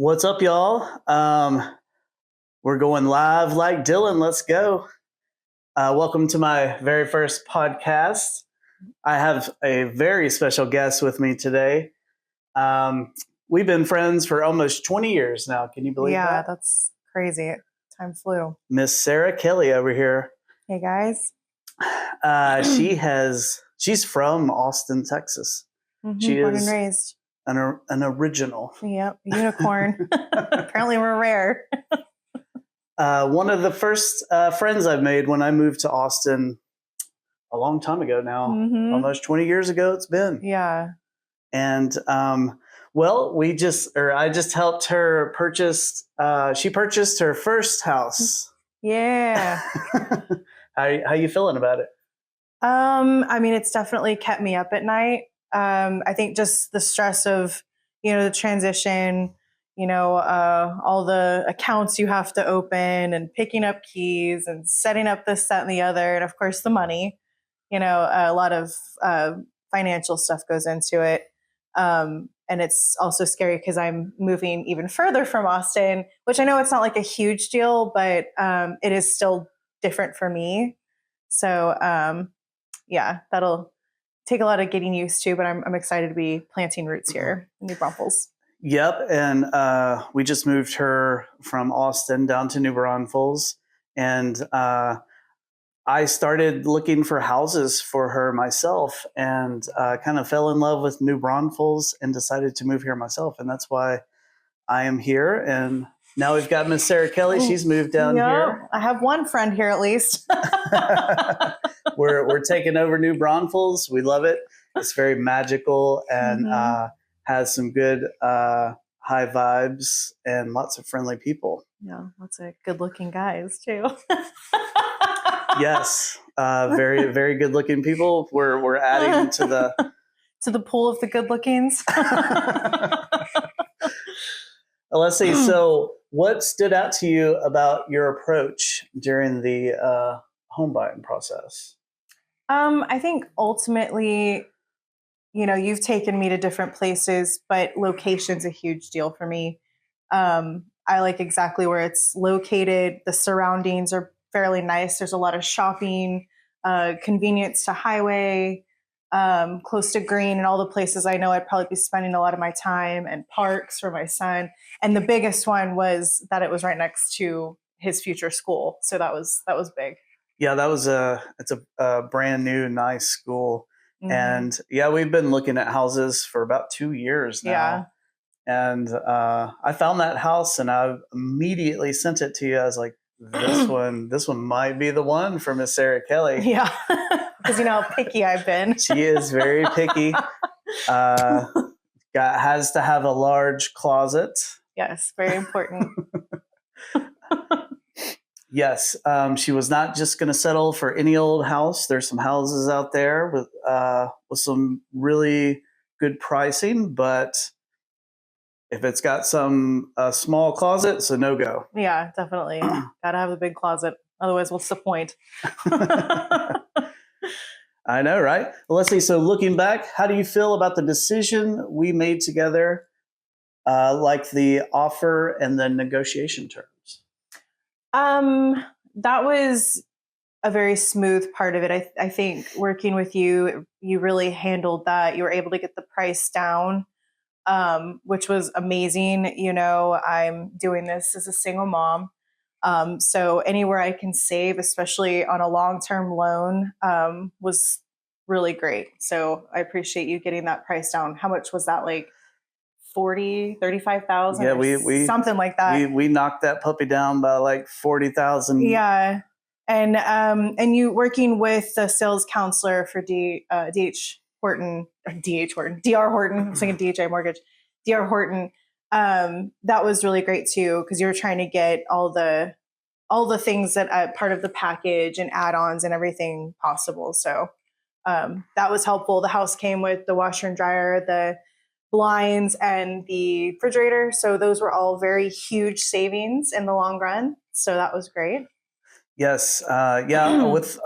What's up, y'all? We're going live like Dylan. Let's go. Welcome to my very first podcast. I have a very special guest with me today. We've been friends for almost 20 years now. Can you believe that? Yeah, that's crazy. Time flew. Miss Sara Kelley over here. Hey, guys. She's from Austin, Texas. She Born is and raised. an original. Yep, unicorn. Apparently we're rare. One of the first friends I've made when I moved to Austin a long time ago now, almost 20 years ago it's been. Yeah. And I just helped her purchase, she purchased her first house. Yeah. How you feeling about it? I mean, it's definitely kept me up at night. I think just the stress of, the transition, all the accounts you have to open and picking up keys and setting up this, that, and the other. And of course the money, a lot of financial stuff goes into it. And it's also scary because I'm moving even further from Austin, which I know it's not like a huge deal, but it is still different for me. So yeah, that'll take a lot of getting used to, but I'm excited to be planting roots here in New Braunfels. Yep. And we just moved her from Austin down to New Braunfels. And I started looking for houses for her myself and kind of fell in love with New Braunfels and decided to move here myself. And that's why I am here. And now we've got Miss Sara Kelley. She's moved down here. I have one friend here at least. We're taking over New Braunfels. We love it. It's very magical and has some good high vibes and lots of friendly people. Yeah, lots of good-looking guys too. Yes, very very good-looking people. We're adding to the pool of the good-lookings. Let's see. So, what stood out to you about your approach during the home buying process? I think ultimately, you've taken me to different places, but location's a huge deal for me. I like exactly where it's located. The surroundings are fairly nice. There's a lot of shopping, convenience to highway, close to green, and all the places I know I'd probably be spending a lot of my time, and parks for my son. And the biggest one was that it was right next to his future school. So that was big. Yeah, it's a brand new, nice school. And yeah, we've been looking at houses for about 2 years now. Yeah. And I found that house and I immediately sent it to you. I was like, this one might be the one for Miss Sara Kelley. Yeah. Because you know how picky I've been. She is very picky. Has to have a large closet. Yes, very important. Yes, she was not just going to settle for any old house. There's some houses out there with some really good pricing, but if it's got some small closet, it's a no-go. Yeah, definitely. Gotta have a big closet. Otherwise, what's the point? I know, right? Well, let's see. So looking back, how do you feel about the decision we made together, like the offer and the negotiation terms? That was a very smooth part of it. I think working with you, you really handled that. You were able to get the price down, which was amazing. I'm doing this as a single mom. So anywhere I can save, especially on a long-term loan, was really great. So I appreciate you getting that price down. How much was that? Like 35,000? Yeah, we something like that. We knocked that puppy down by like 40,000. Yeah. And you working with the sales counselor for DR Horton. I'm thinking DHI Mortgage, DR Horton. That was really great too, because you were trying to get all the things that part of the package and add-ons and everything possible. So that was helpful. The house came with the washer and dryer, the blinds, and the refrigerator. So those were all very huge savings in the long run. So that was great. Yes. With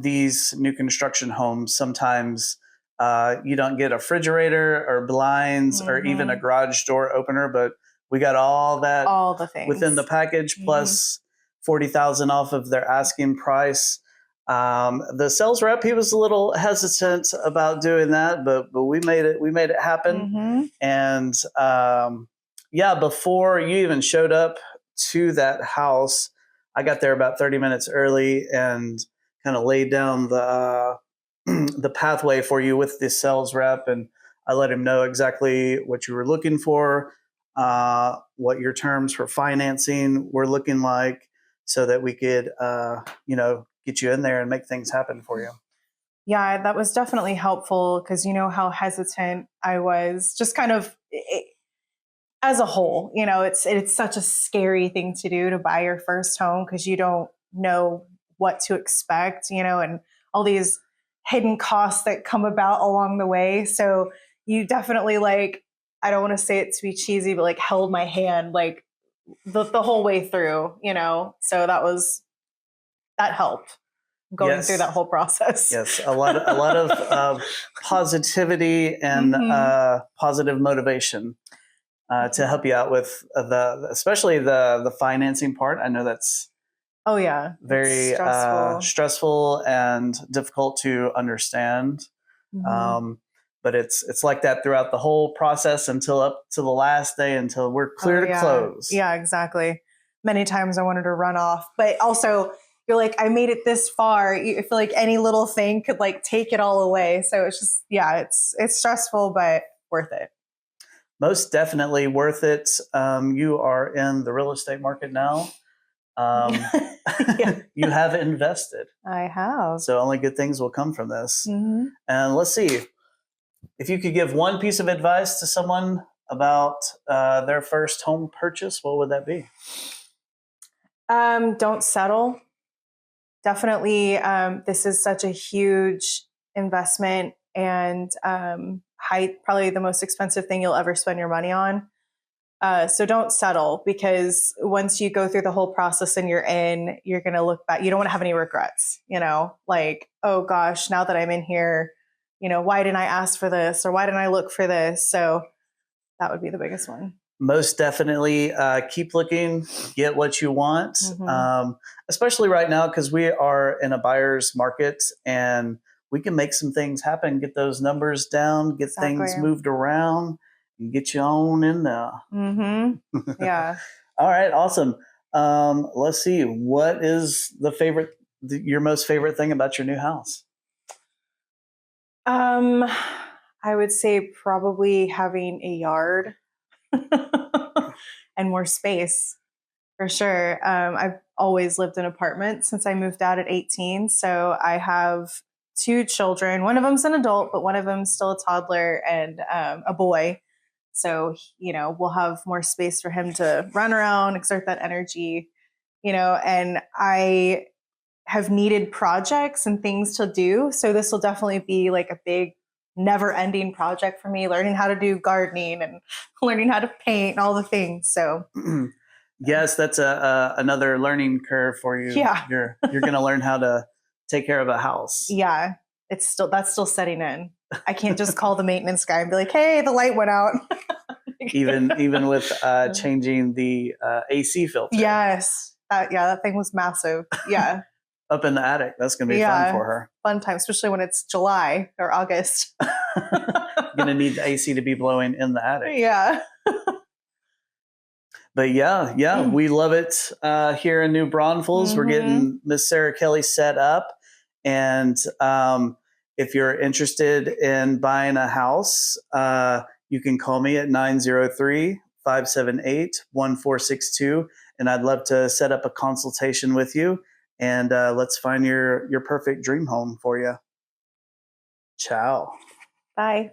these new construction homes, sometimes you don't get a refrigerator or blinds or even a garage door opener, but we got all that all the things within the package, plus 40,000 off of their asking price. The sales rep, he was a little hesitant about doing that, but we made it happen. And before you even showed up to that house, I got there about 30 minutes early and kind of laid down the the pathway for you with the sales rep, and I let him know exactly what you were looking for, what your terms for financing were looking like, so that we could, get you in there and make things happen for you. Yeah, that was definitely helpful because you know how hesitant I was, just kind of as a whole. It's such a scary thing to do, to buy your first home, because you don't know what to expect, and all these hidden costs that come about along the way. So you definitely, like, I don't want to say it to be cheesy, but like held my hand like the whole way through, so that helped going through that whole process. Yes, a lot of positivity and positive motivation to help you out with especially the financing part. I know that's very stressful and difficult to understand. But it's like that throughout the whole process until up to the last day, until we're clear to close. Yeah, exactly. Many times I wanted to run off, but also you're like, I made it this far. You feel like any little thing could like take it all away. So it's just, it's stressful, but worth it. Most definitely worth it. You are in the real estate market now. You have invested. I have. So only good things will come from this. And let's see, if you could give one piece of advice to someone about their first home purchase, what would that be? Don't settle. Definitely. This is such a huge investment, and probably the most expensive thing you'll ever spend your money on. So don't settle, because once you go through the whole process and you're going to look back. You don't want to have any regrets, like, oh gosh, now that I'm in here, why didn't I ask for this, or why didn't I look for this? So that would be the biggest one. Most definitely keep looking, get what you want, especially right now, because we are in a buyer's market and we can make some things happen, get those numbers down, get things moved around, and get you on in there. Yeah. All right. Awesome. Let's see. What is your most favorite thing about your new house? I would say probably having a yard and more space, for sure. I've always lived in apartments since I moved out at 18. So I have 2 children. One of them's an adult, but one of them's still a toddler, and a boy. So, we'll have more space for him to run around, exert that energy, and I have needed projects and things to do. So this will definitely be like a big, never ending project for me, learning how to do gardening and learning how to paint and all the things. So yes, that's another learning curve for you. Yeah. You're going to learn how to take care of a house. Yeah. That's still setting in. I can't just call the maintenance guy and be like, hey, the light went out. even with changing the AC filter. Yes. That thing was massive. Yeah. Up in the attic. That's going to be fun for her. Fun time, especially when it's July or August. Going to need the AC to be blowing in the attic. Yeah. But yeah, we love it here in New Braunfels. We're getting Miss Sara Kelley set up. And if you're interested in buying a house, you can call me at 903-578-1462. And I'd love to set up a consultation with you. And let's find your perfect dream home for you. Ciao. Bye.